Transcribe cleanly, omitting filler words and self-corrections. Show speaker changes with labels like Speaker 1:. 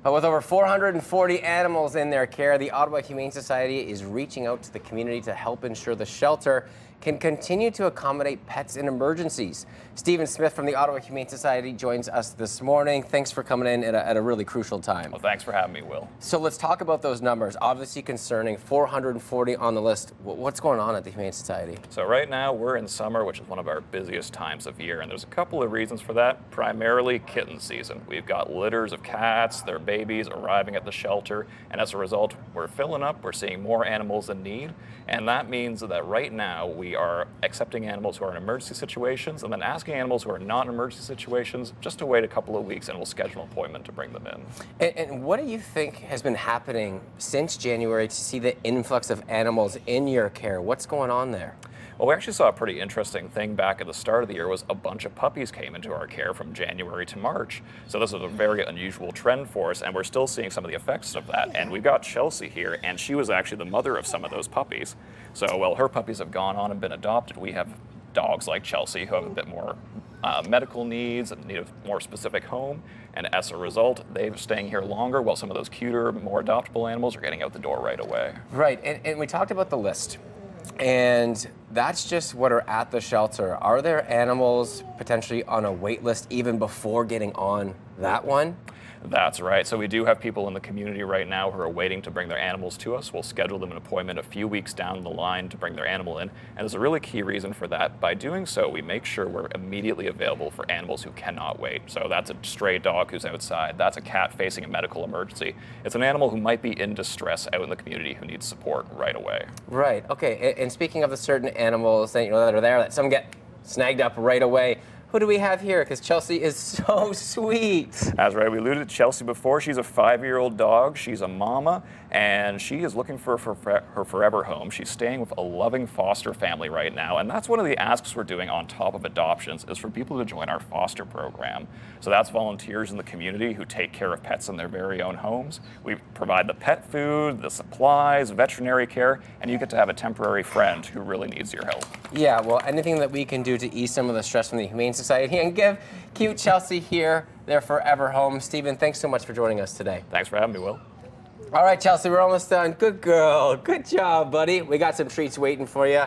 Speaker 1: But with over 440 animals in their care, the Ottawa Humane Society is reaching out to the community to help ensure the shelter can continue to accommodate pets in emergencies. Stephen Smith from the Ottawa Humane Society joins us this morning. Thanks for coming in at a really crucial time.
Speaker 2: Well, thanks for having me, Will.
Speaker 1: So let's talk about those numbers. Obviously concerning, 440 on the list. What's going on at the Humane Society?
Speaker 2: So right now we're in summer, which is one of our busiest times of year, and there's a couple of reasons for that. Primarily kitten season. We've got litters of cats, their babies arriving at the shelter, and as a result, we're filling up, we're seeing more animals in need, and that means that right now we are accepting animals who are in emergency situations and then asking animals who are not in emergency situations just to wait a couple of weeks and we'll schedule an appointment to bring them in.
Speaker 1: And what do you think has been happening since January to see the influx of animals in your care? What's going on there?
Speaker 2: Well, we actually saw a pretty interesting thing back at the start of the year was a bunch of puppies came into our care from January to March. So this was a very unusual trend for us, and we're still seeing some of the effects of that. And we've got Chelsea here, and she was actually the mother of some of those puppies. So while her puppies have gone on and been adopted, we have dogs like Chelsea who have a bit more medical needs and need a more specific home. And as a result, they're staying here longer while some of those cuter, more adoptable animals are getting out the door right away.
Speaker 1: Right, and we talked about the list. And that's just what are at the shelter. Are there animals potentially on a wait list even before getting on that one?
Speaker 2: That's right. So we do have people in the community right now who are waiting to bring their animals to us. We'll schedule them an appointment a few weeks down the line to bring their animal in. And there's a really key reason for that. By doing so, we make sure we're immediately available for animals who cannot wait. So that's a stray dog who's outside. That's a cat facing a medical emergency. It's an animal who might be in distress out in the community who needs support right away.
Speaker 1: Right. Okay. And speaking of the certain animals that, that are there, that some get snagged up right away, who do we have here? Because Chelsea is so sweet.
Speaker 2: That's right. We alluded to Chelsea before. She's a 5-year-old dog. She's a mama, and she is looking for her forever home. She's staying with a loving foster family right now, and that's one of the asks we're doing on top of adoptions is for people to join our foster program. So that's volunteers in the community who take care of pets in their very own homes. We provide the pet food, the supplies, veterinary care, and you get to have a temporary friend who really needs your help.
Speaker 1: Yeah, well, anything that we can do to ease some of the stress from the Humane Society and give cute Chelsea here their forever home. Stephen, thanks so much for joining us today.
Speaker 2: Thanks for having me, Will.
Speaker 1: All right, Chelsea, we're almost done. Good girl. Good job, buddy. We got some treats waiting for you.